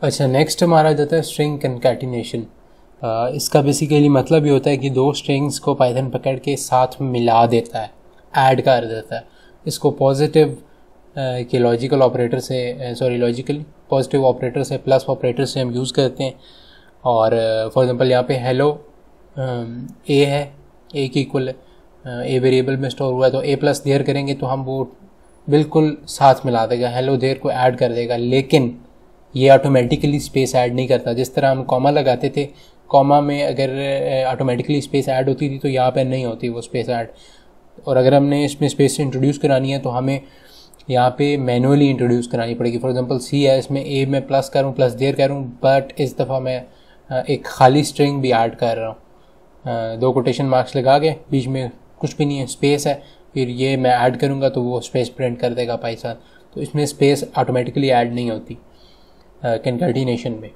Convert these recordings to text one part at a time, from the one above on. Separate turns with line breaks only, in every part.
अच्छा, नेक्स्ट हमारा जाता है स्ट्रिंग कंकैटिनेशन। इसका बेसिकली मतलब ये होता है कि दो स्ट्रिंग्स को पाइथन पकड़ के साथ मिला देता है, ऐड कर देता है। इसको पॉजिटिव के लॉजिकल ऑपरेटर से लॉजिकली पॉजिटिव ऑपरेटर से प्लस ऑपरेटर से हम यूज़ करते हैं। और फॉर एग्जांपल यहाँ पे हेलो ए है, ए की इक्वल है, ए वेरिएबल में स्टोर हुआ है, तो ए प्लस देयर करेंगे तो हम वो बिल्कुल साथ मिला देगा, हेलो देयर को ऐड कर देगा। लेकिन ये ऑटोमेटिकली स्पेस ऐड नहीं करता। जिस तरह हम कॉमा लगाते थे, कॉमा में अगर ऑटोमेटिकली स्पेस ऐड होती थी तो यहाँ पे नहीं होती वो स्पेस ऐड। और अगर हमने इसमें स्पेस इंट्रोड्यूस करानी है तो हमें यहाँ पे मैनुअली इंट्रोड्यूस करानी पड़ेगी। फॉर एग्जांपल सी है, इसमें ए में प्लस करूँ, प्लस देयर करूँ, बट इस दफ़ा मैं एक खाली स्ट्रिंग भी ऐड कर रहा हूँ। दो कोटेशन मार्क्स लगा के, बीच में कुछ भी नहीं है, स्पेस है, फिर ये मैं ऐड करूँगा तो वो स्पेस प्रिंट कर देगा पाइथन। तो इसमें स्पेस ऑटोमेटिकली ऐड नहीं होती कंकैटिनेशन में।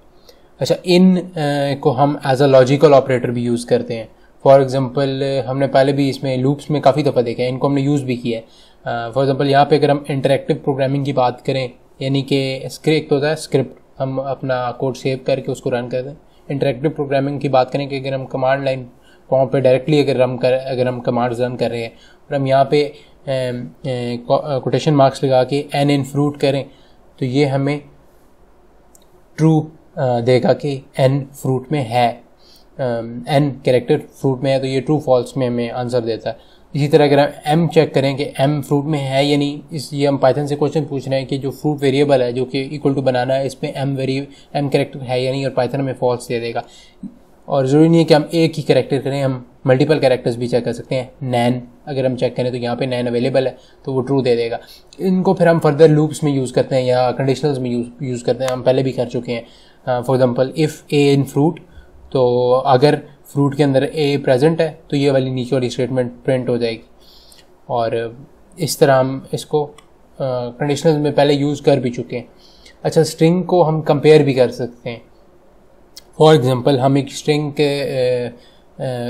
अच्छा, इन को हम एज अ लॉजिकल ऑपरेटर भी यूज़ करते हैं। फॉर एग्जांपल हमने पहले भी इसमें लूप्स में काफ़ी दफ़ा देखा है, इनको हमने यूज़ भी किया है। फॉर एग्जांपल यहाँ पे अगर हम इंटरेक्टिव प्रोग्रामिंग की बात करें, यानी कि स्क्रिप्ट होता है, स्क्रिप्ट हम अपना कोड सेव करके उसको रन करते हैं। इंटरेक्टिव प्रोग्रामिंग की बात करें कि अगर हम कमांड लाइन फॉर्म पे डायरेक्टली अगर हम कमांड्स रन कर रहे हैं और हम यहाँ पे कोटेशन मार्क्स लगा के एन इन फ्रूट करें तो ये हमें ट्रू देगा कि एन फ्रूट में है, एन कैरेक्टर फ्रूट में है, तो ये ट्रू फॉल्स में हमें आंसर देता है। इसी तरह अगर हम एम चेक करें कि एम फ्रूट में है या नहीं, ये हम पाइथन से क्वेश्चन पूछ रहे हैं कि जो फ्रूट वेरिएबल है जो कि इक्वल टू बनाना है, इसमें एम कैरेक्टर है या नहीं, और पाइथन हमें फॉल्स दे देगा। और ज़रूरी नहीं है कि हम एक ही कैरेक्टर करें, हम मल्टीपल कैरेक्टर्स भी चेक कर सकते हैं। नैन अगर हम चेक करें तो यहाँ पे नैन अवेलेबल है तो वो ट्रू दे देगा। इनको फिर हम फर्दर लूप्स में यूज़ करते हैं या कंडीशनल्स में यूज़ करते हैं, हम पहले भी कर चुके हैं। For example if A in fruit, तो अगर फ्रूट के अंदर ए प्रेजेंट है तो ये वाली नीचे वाली स्टेटमेंट प्रिंट हो जाएगी। और इस तरह हम इसको कंडीशनल्स में पहले यूज़ कर भी चुके हैं। अच्छा, स्ट्रिंग को हम कंपेयर भी कर सकते हैं। फॉर एग्जांपल हम एक स्ट्रिंग के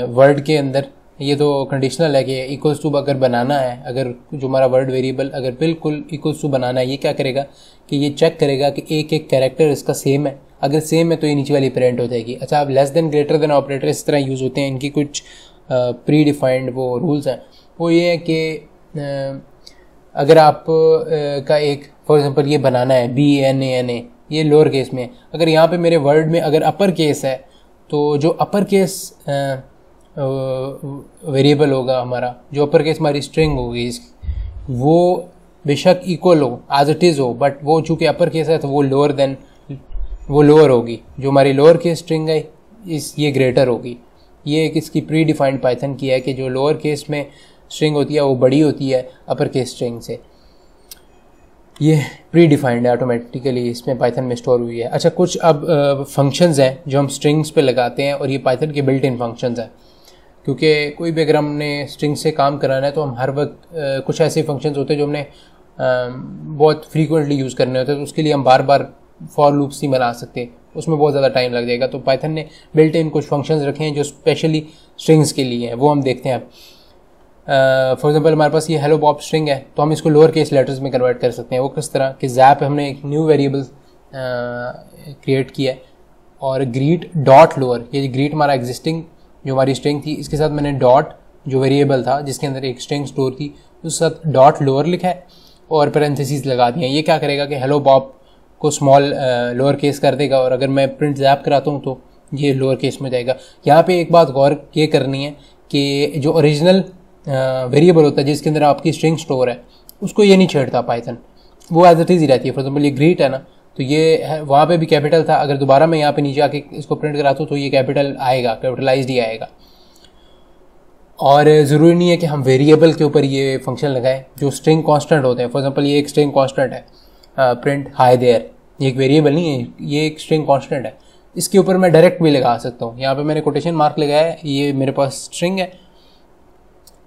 वर्ड के अंदर, ये तो कंडीशनल है कि इक्वल्स टू अगर बनाना है, अगर जो हमारा वर्ड वेरिएबल अगर बिल्कुल इक्वल्स टू बनाना है, ये क्या करेगा कि ये चेक करेगा कि एक एक कैरेक्टर इसका सेम है। अगर सेम है तो ये नीचे वाली प्रिंट हो जाएगी। अच्छा, अब less than greater than operator इस तरह यूज़ होते हैं, इनकी कुछ प्री डिफाइंड वो रूल्स हैं। वो ये है कि अगर आप का एक फॉर एग्जांपल ये बनाना है BANA, ये लोअर केस में, अगर यहाँ पे मेरे वर्ड में अगर अपर केस है तो जो अपर केस वेरिएबल होगा हमारा, जो अपर केस हमारी स्ट्रिंग होगी, वो बेशक इक्वल हो, एज इट इज़ हो, बट वो चूँकि अपर केस है तो वो लोअर होगी। जो हमारी लोअर केस स्ट्रिंग है ये ग्रेटर होगी। ये एक इसकी प्री डिफाइंड पाइथन की है कि जो लोअर केस में स्ट्रिंग होती है वो बड़ी होती है अपर केस स्ट्रिंग से। ये प्री डिफाइंड है, ऑटोमेटिकली इसमें पाइथन में स्टोर हुई है। अच्छा, कुछ अब फंक्शंस हैं जो हम स्ट्रिंग्स पे लगाते हैं और ये पाइथन के बिल्ट इन फंक्शंस हैं, क्योंकि कोई भी अगर हमने स्ट्रिंग से काम कराना है तो हम हर वक्त कुछ ऐसे फंक्शंस होते हैं जो हमने बहुत फ्रीक्वेंटली यूज़ करने होते हैं, तो उसके लिए हम बार बार फॉर लूप्स नहीं बना सकते, उसमें बहुत ज़्यादा टाइम लग जाएगा। तो पाइथन ने बिल्ट इन कुछ फंक्शंस रखे हैं जो स्पेशली स्ट्रिंग्स के लिए हैं, वो हम देखते हैं अब। फॉर एग्जांपल हमारे पास ये हेलो बॉब स्ट्रिंग है, तो हम इसको लोअर केस लेटर्स में कन्वर्ट कर सकते हैं। वो किस तरह कि जैप हमने एक न्यू वेरिएबल क्रिएट किया है और ग्रीट डॉट लोअर, ये ग्रीट हमारा एग्जिस्टिंग जो हमारी स्ट्रिंग थी, इसके साथ मैंने डॉट जो वेरिएबल था जिसके अंदर एक स्ट्रिंग स्टोर थी, उस साथ डॉट लोअर लिखा है और पैरेंथेसिस लगा दिया। ये क्या करेगा कि हेलो बॉब को स्मॉल लोअर केस कर देगा, और अगर मैं प्रिंट जैप कराता हूँ तो ये लोअर केस में जाएगा। यहाँ पे एक बात गौर ये करनी है कि जो ओरिजिनल वेरिएबल होता है जिसके अंदर आपकी स्ट्रिंग स्टोर है, उसको ये नहीं छेड़ता पाइथन, वो एज इट इज़ ही रहती है। फॉर एग्जाम्पल ये ग्रीट है ना, तो ये वहाँ पे भी कैपिटल था, अगर दोबारा मैं यहाँ पे नीचे आके इसको प्रिंट कराता हूँ तो ये कैपिटल आएगा, कैपिटलाइज्ड ही आएगा। और ज़रूरी नहीं है कि हम वेरिएबल के ऊपर ये फंक्शन लगाएं जो स्ट्रिंग कांस्टेंट होते हैं। फॉर एग्जांपल ये एक स्ट्रिंग कांस्टेंट है, प्रिंट हाई देयर, ये एक वेरिएबल नहीं है, ये एक स्ट्रिंग कांस्टेंट है, इसके ऊपर मैं डायरेक्ट भी लगा सकता हूँ। यहाँ पे मैंने कोटेशन मार्क लगाया है, ये मेरे पास स्ट्रिंग है,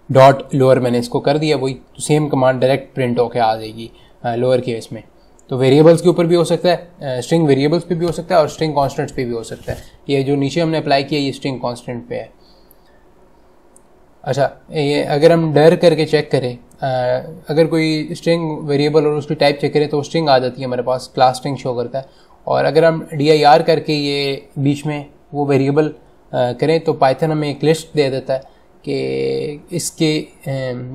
डॉट लोअर मैंने इसको कर दिया, वही तो सेम कमांड डायरेक्ट प्रिंट होके आ जाएगी लोअर केस में। तो वेरिएबल्स के ऊपर भी हो सकता है, स्ट्रिंग वेरिएबल्स पे भी हो सकता है और स्ट्रिंग कांस्टेंट्स पे भी हो सकता है। ये जो नीचे हमने अप्लाई किया ये स्ट्रिंग कांस्टेंट पे है। अच्छा, ये अगर हम डर करके चेक करें, अगर कोई स्ट्रिंग वेरिएबल और उसकी टाइप चेक करें तो स्ट्रिंग आ जाती है हमारे पास, क्लास स्ट्रिंग शो करता है। और अगर हम dir करके ये बीच में वो वेरिएबल करें तो पाइथन हमें एक लिस्ट दे देता है कि इसके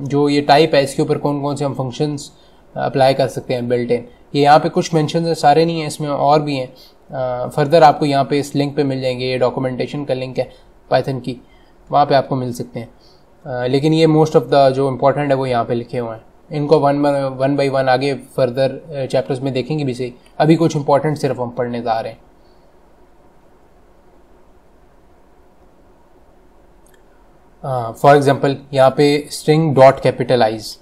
जो ये टाइप है इसके ऊपर कौन कौन से हम फंक्शंस अप्लाई कर सकते हैं बिल्ट इन। ये यहाँ पे कुछ मेंशंस है, सारे नहीं हैं, इसमें और भी हैं। फर्दर आपको यहाँ पे इस लिंक पे मिल जाएंगे, ये डॉक्यूमेंटेशन का लिंक है पाइथन की, वहाँ पे आपको मिल सकते हैं। लेकिन ये मोस्ट ऑफ द जो इम्पोर्टेंट है वो यहाँ पे लिखे हुए हैं। इनको वन बाई वन आगे फर्दर चैप्टर्स में देखेंगे भी सही, अभी कुछ इंपॉर्टेंट सिर्फ हम पढ़ने जा रहे हैं। फॉर एग्जाम्पल यहाँ पे स्ट्रिंग डॉट कैपिटलाइज,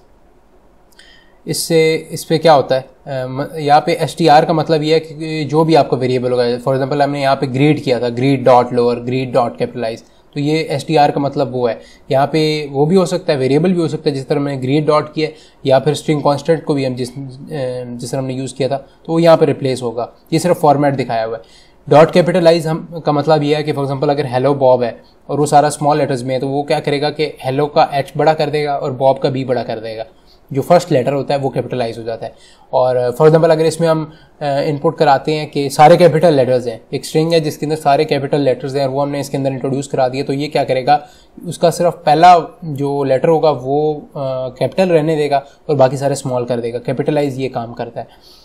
इस पे क्या होता है, यहाँ पे str का मतलब ये है कि जो भी आपका वेरिएबल होगा, फॉर एग्जांपल हमने यहाँ पे ग्रीड किया था, greed dot lower, greed dot capitalise, तो ये str का मतलब वो है। यहाँ पे वो भी हो सकता है, वेरिएबल भी हो सकता है जिस तरह हमने ग्रीड डॉट किया, या फिर स्ट्रिंग कांस्टेंट को भी हम जिस तरह हमने यूज़ किया था तो वो यहाँ पे रिप्लेस होगा। ये सिर्फ फॉर्मेट दिखाया हुआ है। डॉट कैपिटलाइज हम का मतलब ये है कि फॉर एग्जांपल अगर हेलो बॉब है और वो सारा स्मॉल लेटर्स में है तो वो क्या करेगा कि हेलो का h बड़ा कर देगा और बॉब का b बड़ा कर देगा, जो फर्स्ट लेटर होता है वो कैपिटलाइज हो जाता है। और फॉर एग्जांपल अगर इसमें हम इनपुट कराते हैं कि सारे कैपिटल लेटर्स हैं, एक स्ट्रिंग है जिसके अंदर सारे कैपिटल लेटर्स हैं और वो हमने इसके अंदर इंट्रोड्यूस करा दिया, तो ये क्या करेगा, उसका सिर्फ पहला जो लेटर होगा वो कैपिटल रहने देगा और बाकी सारे स्मॉल कर देगा। कैपिटलाइज ये काम करता है।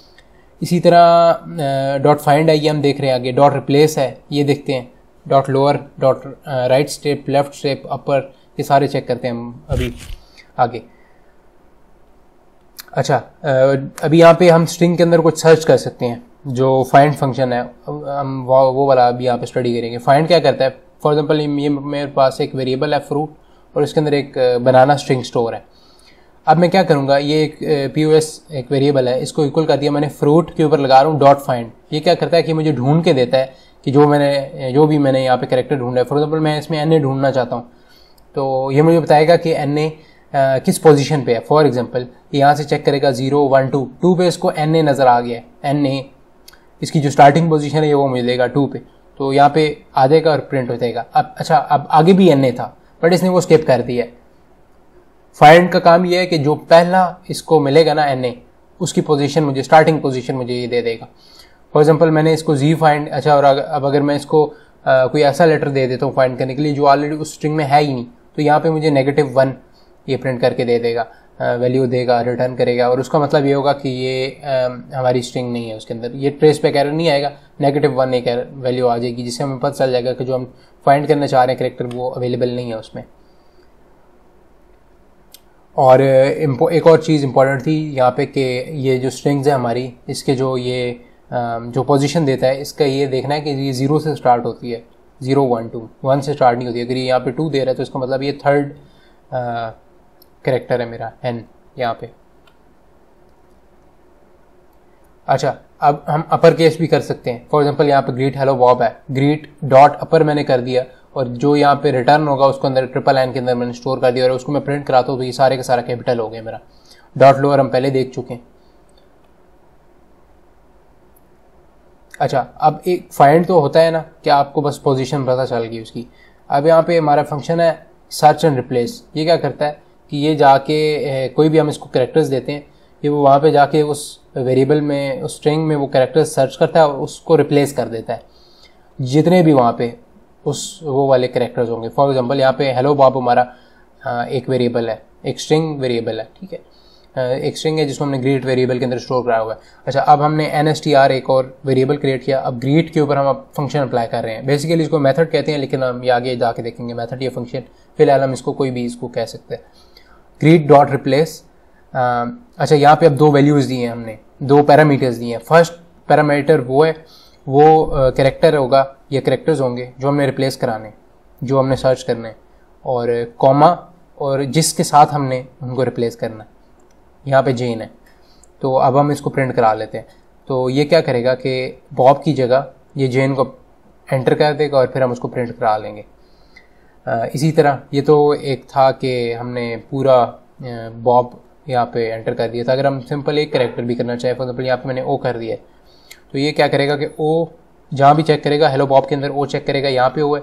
इसी तरह डॉट फाइंड है, ये हम देख रहे हैं आगे। डॉट रिप्लेस है, ये देखते हैं। Dot lower, dot right step, left step, upper, ये सारे चेक करते हैं हम अभी आगे। अच्छा, अभी यहाँ पे हम स्ट्रिंग के अंदर कुछ सर्च कर सकते हैं, जो फाइंड फंक्शन है हम वो वाला अभी यहाँ पे स्टडी करेंगे। फाइंड क्या करता है, फॉर एग्जांपल ये मेरे पास एक वेरिएबल है फ्रूट और इसके अंदर एक बनाना स्ट्रिंग स्टोर है। अब मैं क्या करूँगा, ये एक POS एक वेरिएबल है, इसको इक्वल कर दिया मैंने, फ्रूट के ऊपर लगा रहा हूँ डॉट फाइंड। ये क्या करता है कि मुझे ढूंढ के देता है कि जो भी मैंने यहाँ पे कैरेक्टर ढूंढा है। फॉर एग्जांपल मैं इसमें NA ढूंढना चाहता हूँ तो ये मुझे बताएगा कि NA किस पोजीशन पे है। फॉर एग्जांपल यहाँ से चेक करेगा 0 1 2 पे इसको NA नज़र आ गया है। NA इसकी जो स्टार्टिंग पोजीशन है वो मुझे देगा 2 पे, तो यहाँ पे आ जाएगा और प्रिंट हो जाएगा। अब अच्छा, अब आगे भी NA था बट इसने वो स्किप कर दिया है। फाइंड का काम ये है कि जो पहला इसको मिलेगा ना NA, उसकी पोजीशन मुझे, स्टार्टिंग पोजीशन मुझे ये दे देगा। फॉर एग्जांपल मैंने इसको Z फाइंड, अच्छा, और अब अगर मैं इसको कोई ऐसा लेटर दे देता हूँ फाइंड करने के लिए जो ऑलरेडी उस स्ट्रिंग में है ही नहीं, तो यहाँ पे मुझे -1 ये प्रिंट करके दे देगा, वैल्यू देगा, रिटर्न करेगा। और उसका मतलब ये होगा कि ये हमारी स्ट्रिंग नहीं है, उसके अंदर ये ट्रेस पे एरर नहीं आएगा, -1 एक वैल्यू आ जाएगी जिससे हमें पता चल जाएगा कि जो हम फाइंड करना चाह रहे हैं कैरेक्टर वो अवेलेबल नहीं है उसमें। और एक और चीज़ इंपॉर्टेंट थी यहाँ पे कि ये जो स्ट्रिंग्स है हमारी, इसके जो ये जो पोजीशन देता है, इसका ये देखना है कि ये 0 से स्टार्ट होती है, 0 1 2, 1 से स्टार्ट नहीं होती। अगर ये यहाँ पे 2 दे रहा है तो इसका मतलब ये थर्ड कैरेक्टर है मेरा N यहाँ पे। अच्छा, अब हम अपर केस भी कर सकते हैं। फॉर एग्जांपल यहाँ पे ग्रीट हेलो बॉब है, ग्रीट डॉट अपर मैंने कर दिया और जो यहाँ पे रिटर्न होगा उसको अंदर NNN के अंदर मैंने स्टोर कर दिया और उसको मैं प्रिंट कराता हूँ तो ये सारे का सारा कैपिटल हो गया मेरा। डॉट लोअर हम पहले देख चुके हैं। अच्छा, अब एक फाइंड तो होता है ना कि आपको बस पोजीशन पता चल गई उसकी। अब यहाँ पे हमारा फंक्शन है सर्च एंड रिप्लेस। ये क्या करता है कि ये जाके कोई भी हम इसको कैरेक्टर्स देते हैं, ये वो वहाँ पे जाके उस वेरिएबल में, उस स्ट्रिंग में वो कैरेक्टर्स सर्च करता है और उसको रिप्लेस कर देता है जितने भी वहाँ पे उस वो वाले कैरेक्टर्स होंगे। फॉर एग्जांपल यहाँ पे हेलो बॉब हमारा एक वेरिएबल है, एक स्ट्रिंग वेरिएबल है, ठीक है, एक स्ट्रिंग है जिसको हमने ग्रीट वेरिएबल के अंदर स्टोर कराया हुआ है। अच्छा, अब हमने NSTR एक और वेरिएबल क्रिएट किया। अब ग्रीट के ऊपर हम अब फंक्शन अप्लाई कर रहे हैं। बेसिकली इसको मेथड कहते हैं, लेकिन हम ये आगे जाके देखेंगे मेथड या फंक्शन, फिलहाल हम इसको कोई भी इसको कह सकते हैं। Greet dot replace. अच्छा, यहाँ पे अब 2 वैल्यूज़ दी हैं हमने, 2 पैरामीटर्स दिए हैं। फर्स्ट पैरामीटर वो है, वो कैरेक्टर होगा या कैरेक्टर्स होंगे जो हमने रिप्लेस कराने, जो हमने सर्च करने, और कॉमा और जिसके साथ हमने उनको रिप्लेस करना। यहाँ पे जेन है, तो अब हम इसको प्रिंट करा लेते हैं। तो ये क्या करेगा कि बॉब की जगह ये जेन को एंटर कर देगा और फिर हम उसको प्रिंट करा लेंगे। इसी तरह ये तो एक था कि हमने पूरा बॉब यहाँ पे एंटर कर दिया था। अगर हम सिंपल एक कैरेक्टर भी करना चाहें, फॉर एग्जाम्पल यहाँ पे मैंने ओ कर दिया है, तो ये क्या करेगा कि ओ जहाँ भी चेक करेगा, हेलो बॉब के अंदर ओ चेक करेगा, यहाँ पे ओ है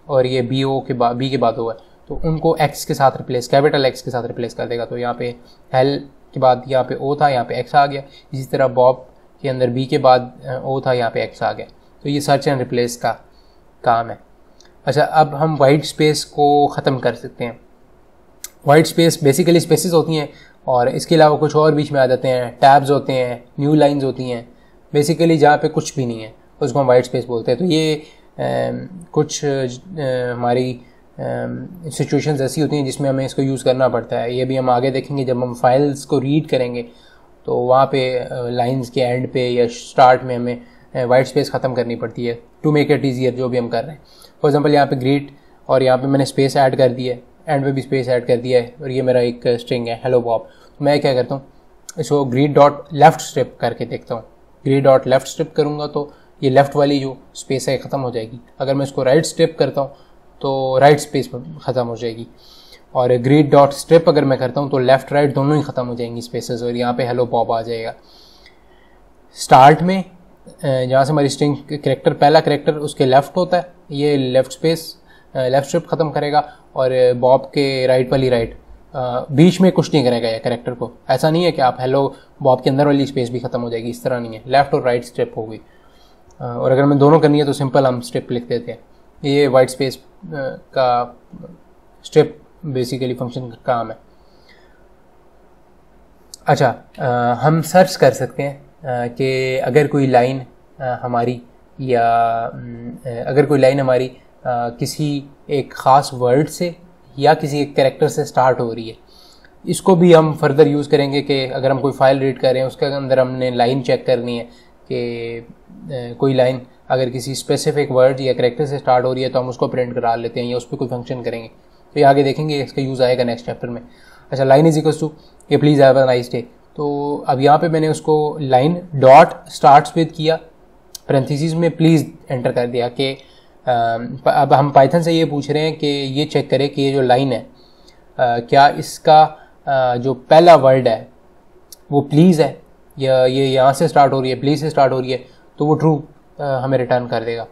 और ये बी के बाद ओ है, तो उनको एक्स के साथ रिप्लेस, कैपिटल एक्स के साथ रिप्लेस कर देगा। तो यहाँ पे हेल के बाद यहाँ पे ओ था, यहाँ पे एक्स आ गया। इसी तरह बॉब के अंदर बी के बाद ओ था, यहाँ पे एक्स आ गया। तो ये सर्च एंड रिप्लेस का काम है। अच्छा, अब हम वाइट स्पेस को ख़त्म कर सकते हैं। वाइट स्पेस बेसिकली स्पेसेस होती हैं और इसके अलावा कुछ और बीच में आ जाते हैं, टैब्स होते हैं, न्यू लाइंस होती हैं, बेसिकली जहाँ पे कुछ भी नहीं है उसको हम वाइट स्पेस बोलते हैं। तो ये कुछ हमारी सिचुएशंस ऐसी होती हैं जिसमें हमें इसको यूज़ करना पड़ता है। ये भी हम आगे देखेंगे जब हम फाइल्स को रीड करेंगे, तो वहाँ पे लाइंस के एंड पे या स्टार्ट में हमें वाइट स्पेस ख़त्म करनी पड़ती है टू मेक इट ईजियर जो भी हम कर रहे हैं। फॉर एग्जांपल यहाँ पे ग्रीट और यहाँ पे मैंने स्पेस ऐड कर दी है, एंड पे भी स्पेस ऐड कर दिया है, और ये मेरा एक स्ट्रिंग है हेलो बॉब। तो मैं क्या करता हूँ, इसको ग्रीट डॉट लेफ्ट स्ट्रिप करके देखता हूँ। ग्रीट डॉट लेफ्ट स्ट्रिप करूँगा तो ये लेफ़्ट वाली जो स्पेस है ख़त्म हो जाएगी। अगर मैं इसको राइट स्ट्रिप करता हूँ तो राइट स्पेस ख़त्म हो जाएगी। और ग्रीट डॉट स्ट्रिप अगर मैं करता हूँ तो लेफ़्ट राइट दोनों ही ख़त्म हो जाएंगी स्पेसेस, और यहाँ पे हेलो बॉब आ जाएगा। स्टार्ट में जहाँ से हमारी स्ट्रिंग कैरेक्टर पहला कैरेक्टर उसके लेफ़्ट होता है, ये लेफ़्ट स्पेस लेफ़्ट स्ट्रिप ख़त्म करेगा, और बॉब के राइट वाली राइट बीच में कुछ नहीं करेगा ये कैरेक्टर को। ऐसा नहीं है कि आप हेलो बॉब के अंदर वाली स्पेस भी ख़त्म हो जाएगी, इस तरह नहीं है। लेफ़्ट और राइट स्ट्रिप होगी, और अगर हमें दोनों करनी है तो सिंपल हम स्ट्रिप लिख देते हैं। ये वाइट स्पेस का स्ट्रिप बेसिकली फंक्शन का काम है। अच्छा, हम सर्च कर सकते हैं कि अगर कोई लाइन हमारी या अगर कोई लाइन हमारी किसी एक ख़ास वर्ड से या किसी एक कैरेक्टर से स्टार्ट हो रही है। इसको भी हम फर्दर यूज़ करेंगे कि अगर हम कोई फाइल रीड कर रहे हैं उसके अंदर हमने लाइन चेक करनी है कि कोई लाइन अगर किसी स्पेसिफिक वर्ड या कैरेक्टर से स्टार्ट हो रही है तो हम उसको प्रिंट करा लेते हैं या उस पर कोई फंक्शन करेंगे। तो ये आगे देखेंगे, इसका यूज़ आएगा नेक्स्ट चैप्टर में। अच्छा, लाइन इज इक्वल्स टू कि please have a nice day. तो अब यहाँ पे मैंने उसको लाइन डॉट स्टार्ट्स विद किया, पैरेंथेसिस में प्लीज़ एंटर कर दिया कि अब हम पाइथन से ये पूछ रहे हैं कि ये चेक करें कि ये जो लाइन है क्या इसका जो पहला वर्ड है वो प्लीज़ है या ये यहाँ से स्टार्ट हो रही है, प्लीज़ से स्टार्ट हो रही है, तो वो ट्रू हमें रिटर्न कर देगा।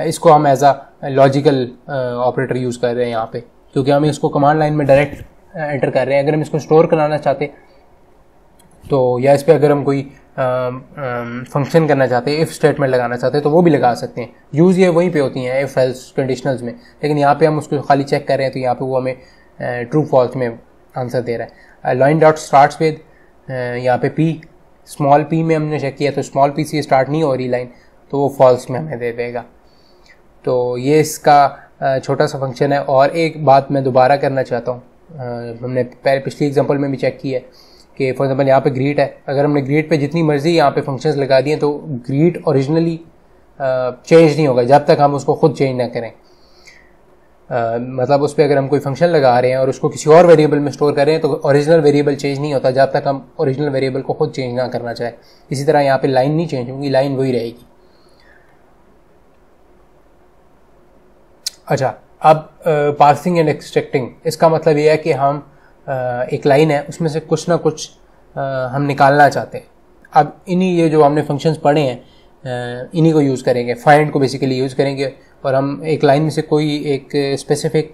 इसको हम as a logical operator use कर रहे हैं यहाँ पे, क्योंकि हम इसको कमांड लाइन में डायरेक्ट एंटर कर रहे हैं। अगर हम इसको स्टोर कराना चाहते तो, या इस पर अगर हम कोई फंक्शन करना चाहते हैं, इफ़ स्टेटमेंट लगाना चाहते हैं तो वो भी लगा सकते हैं। यूज़ ये वहीं पे होती हैं इफ़ एल्स कंडीशनल्स में, लेकिन यहाँ पे हम उसको खाली चेक कर रहे हैं तो यहाँ पे वो हमें ट्रू फॉल्स में आंसर दे रहा है। लाइन डॉट स्टार्ट्स विद, यहाँ पे पी स्मॉल पी में हमने चेक किया तो स्मॉल पी से स्टार्ट नहीं हो रही लाइन, तो वो फॉल्स में हमें दे देगा। तो ये इसका छोटा सा फंक्शन है। और एक बात मैं दोबारा करना चाहता हूँ, हमने पहले पिछली एग्जांपल में भी चेक की है कि फॉर एग्जांपल यहाँ पे ग्रीट है, अगर हमने ग्रीट पे जितनी मर्जी यहाँ पे फंक्शंस लगा दिए तो ग्रीट ओरिजिनली चेंज नहीं होगा जब तक हम उसको खुद चेंज ना करें। मतलब उस पर अगर हम कोई फंक्शन लगा रहे हैं और उसको किसी और वेरिएबल में स्टोर कर रहे हैं तो ओरिजिनल वेरिएबल चेंज नहीं होता जब तक हम ओरिजिनल वेरिएबल को खुद चेंज ना करना चाहे। इसी तरह यहाँ पे लाइन नहीं चेंज होगी, लाइन वही रहेगी। अच्छा, अब पार्सिंग एंड एक्सट्रैक्टिंग, इसका मतलब ये है कि हम एक लाइन है उसमें से कुछ ना कुछ हम निकालना चाहते हैं। अब इन्हीं ये जो हमने फंक्शंस पढ़े हैं इन्हीं को यूज़ करेंगे, फाइंड को बेसिकली यूज़ करेंगे, और हम एक लाइन में से कोई एक स्पेसिफिक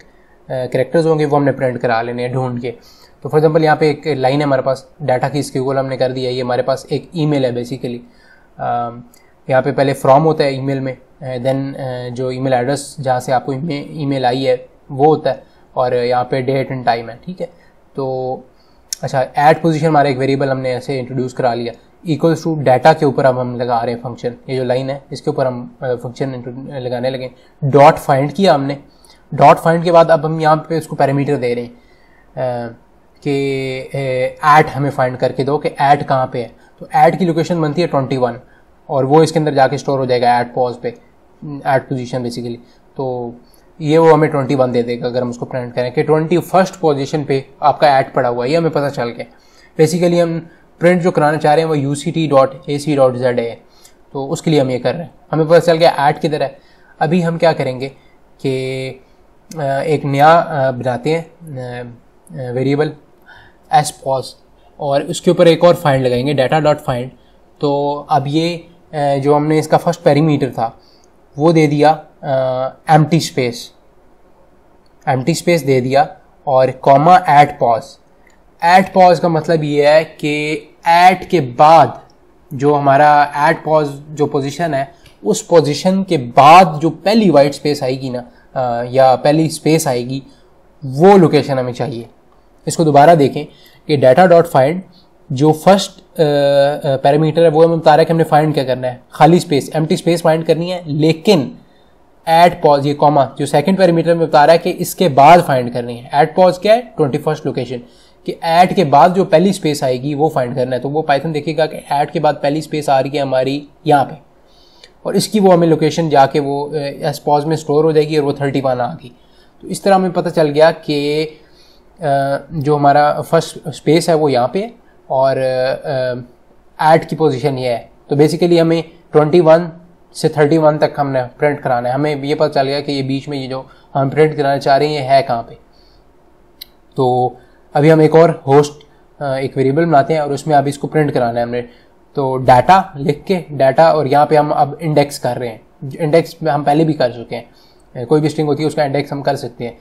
कैरेक्टर्स होंगे वो हमने प्रिंट करा लेने हैं ढूंढ के। तो फॉर एग्जांपल यहाँ पे एक लाइन है हमारे पास, डाटा की स्क्यूल हमने कर दिया है। ये हमारे पास एक ईमेल है बेसिकली, यहाँ पे पहले फ्रॉम होता है ईमेल में, देन जो ईमेल एड्रेस जहाँ से आपको ईमेल आई है वो होता है, और यहाँ पे डेट एंड टाइम है। ठीक है, तो अच्छा, ऐड पोजीशन हमारा एक वेरिएबल हमने ऐसे इंट्रोड्यूस करा लिया। इक्वल्स टू डाटा के ऊपर अब हम लगा रहे हैं फंक्शन, ये जो लाइन है इसके ऊपर हम फंक्शन लगाने लगे। डॉट फाइंड किया हमने, डॉट फाइंड के बाद अब हम यहाँ पे उसको पैरामीटर दे रहे हैं कि ऐड हमें फाइंड करके दो कि ऐड कहाँ पे है। तो ऐड की लोकेशन बनती है 21 और वो इसके अंदर जाके स्टोर हो जाएगा ऐड पॉज पे, ऐड पोजीशन बेसिकली। तो ये वो हमें 21 दे देगा अगर हम उसको प्रिंट करें कि 21st पोजीशन पे आपका ऐड पड़ा हुआ है, ये हमें पता चल गया। बेसिकली हम प्रिंट जो कराना चाह रहे हैं वो uct.ac.z है, तो उसके लिए हम ये कर रहे हैं। हमें पता चल गया ऐड किधर है। अभी हम क्या करेंगे कि एक नया बनाते हैं वेरिएबल spos, और उसके ऊपर एक और फाइंड लगाएंगे data.find। तो अब ये जो हमने इसका फर्स्ट पैरामीटर था वो दे दिया एम्प्टी स्पेस दे दिया और comma add pause. Add pause का मतलब ये है कि ऐड के बाद जो हमारा ऐड पॉज जो पोजीशन है, उस पोजीशन के बाद जो पहली वाइट स्पेस आएगी ना, या पहली स्पेस आएगी, वो लोकेशन हमें चाहिए। इसको दोबारा देखें कि डाटा डॉट फाइंड जो फर्स्ट पैरामीटर है वो हमें बता रहा है कि हमने फाइंड क्या करना है, खाली स्पेस, एम्प्टी स्पेस फाइंड करनी है। लेकिन एट पॉज ये कॉमा जो सेकंड पैरामीटर में बता रहा है कि इसके बाद फाइंड करनी है। एट पॉज क्या है, 21st लोकेशन, कि ऐड के बाद जो पहली स्पेस आएगी वो फाइंड करना है। तो वो पाइथन देखेगा कि ऐड के बाद पहली स्पेस आ रही है हमारी यहाँ पे, और इसकी वो हमें लोकेशन जाके वो एस पॉज में स्टोर हो जाएगी और वो 31 आ गई। तो इस तरह हमें पता चल गया कि जो हमारा फर्स्ट स्पेस है वो यहाँ पे है और ऐड की पोजीशन ये है। तो बेसिकली हमें 21 से 31 तक हमने प्रिंट कराना है। हमें ये पता चल गया कि ये बीच में ये जो हम प्रिंट कराना चाह रहे हैं ये है कहाँ पे। तो अभी हम एक और होस्ट एक वेरिएबल बनाते हैं और उसमें अब इसको प्रिंट कराना है हमने। तो डाटा लिख के डाटा, और यहाँ पे हम अब इंडेक्स कर रहे हैं। इंडेक्स हम पहले भी कर चुके हैं, कोई भी स्ट्रिंग होती है उसका इंडेक्स हम कर सकते हैं,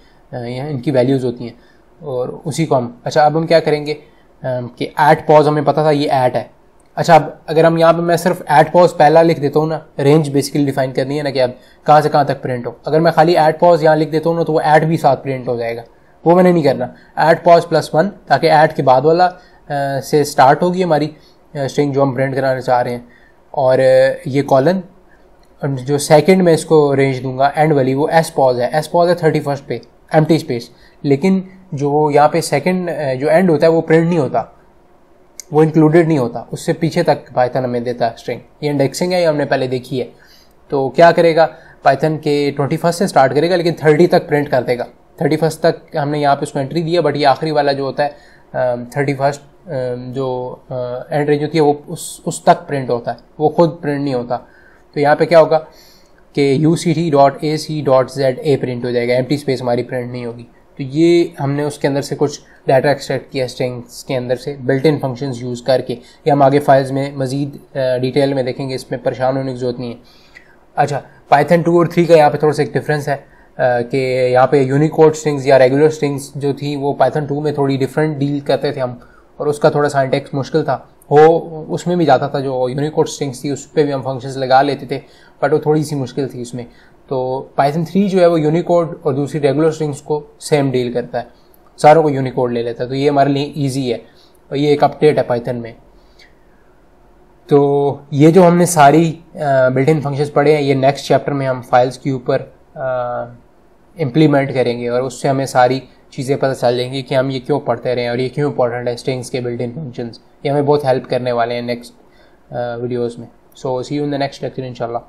यहाँ इनकी वैल्यूज़ होती हैं और उसी को हम, अच्छा अब हम क्या करेंगे कि ऐट पॉज हमें पता था ये ऐट है। अच्छा अब अगर हम यहाँ पे मैं सिर्फ ऐट पॉज पहला लिख देता हूँ ना, रेंज बेसिकली डिफाइन करनी है ना कि अब कहाँ से कहाँ तक प्रिंट हो। अगर मैं खाली ऐट पॉज यहाँ लिख देता हूँ ना तो वो ऐट भी साथ प्रिंट हो जाएगा, वो मैंने नहीं करना। ऐट पॉज +1 ताकि ऐट के बाद वाला से स्टार्ट होगी हमारी स्ट्रिंग जो हम प्रिंट कराना चाह रहे हैं, और ये कॉलन जो सेकंड में इसको रेंज दूंगा एंड वाली वो एस पॉज है। एस पॉज है 31st पे एम्प्टी स्पेस, लेकिन जो यहाँ पे सेकंड जो एंड होता है वो प्रिंट नहीं होता, वो इंक्लूडेड नहीं होता, उससे पीछे तक पाइथन हमें देता है स्ट्रिंग। ये इंडेक्सिंग है, ये हमने पहले देखी है। तो क्या करेगा पाइथन के 21st से स्टार्ट करेगा लेकिन 30 तक प्रिंट कर देगा। 31st तक हमने यहाँ पे उसको एंट्री दिया, बट ये आखिरी वाला जो होता है 31st जो एंड रेंज होती है वो उस तक प्रिंट होता है, वो खुद प्रिंट नहीं होता। तो यहाँ पे क्या होगा कि uct.ac.za प्रिंट हो जाएगा, एम्प्टी स्पेस हमारी प्रिंट नहीं होगी। तो ये हमने उसके अंदर से कुछ डाटा एक्सट्रैक्ट किया स्ट्रिंग्स के अंदर से बिल्ट इन फंक्शंस यूज़ करके। ये हम आगे फाइल्स में मज़ीद डिटेल में देखेंगे, इसमें परेशान होने की जरूरत नहीं है। अच्छा पाइथन 2 और 3 का यहाँ पे थोड़ा सा एक डिफरेंस है कि यहाँ पे यूनिकोड स्ट्रिंग्स या रेगुलर स्ट्रिंग्स जो थी वो पाइथन 2 में थोड़ी डिफरेंट डील करते थे हम, और उसका थोड़ा सिंटैक्स मुश्किल था। वो उसमें भी जाता था, जो यूनिकोड स्ट्रिंग्स थी उस पर भी हम फंक्शंस लगा लेते थे, बट वो थोड़ी सी मुश्किल थी उसमें। तो पाइथन 3 जो है वो यूनिकोड और दूसरी रेगुलर स्ट्रिंग्स को सेम डील करता है, सारों को यूनिकोड ले लेता है। तो ये हमारे लिए ईजी है और ये एक अपडेट है पाइथन में। तो ये जो हमने सारी बिल्ट इन फंक्शंस पढ़े हैं, ये नेक्स्ट चैप्टर में हम फाइल्स के ऊपर इम्प्लीमेंट करेंगे और उससे हमें सारी चीज़ें पता चल जाएंगी कि हम ये क्यों पढ़ते रहे हैं और ये क्यों इंपॉर्टेंट है स्ट्रिंग्स के बिल्ट इन फंक्शंस। ये हमें बहुत हेल्प करने वाले हैं नेक्स्ट वीडियोज़ में। So see you in the next lecture इंशाल्लाह।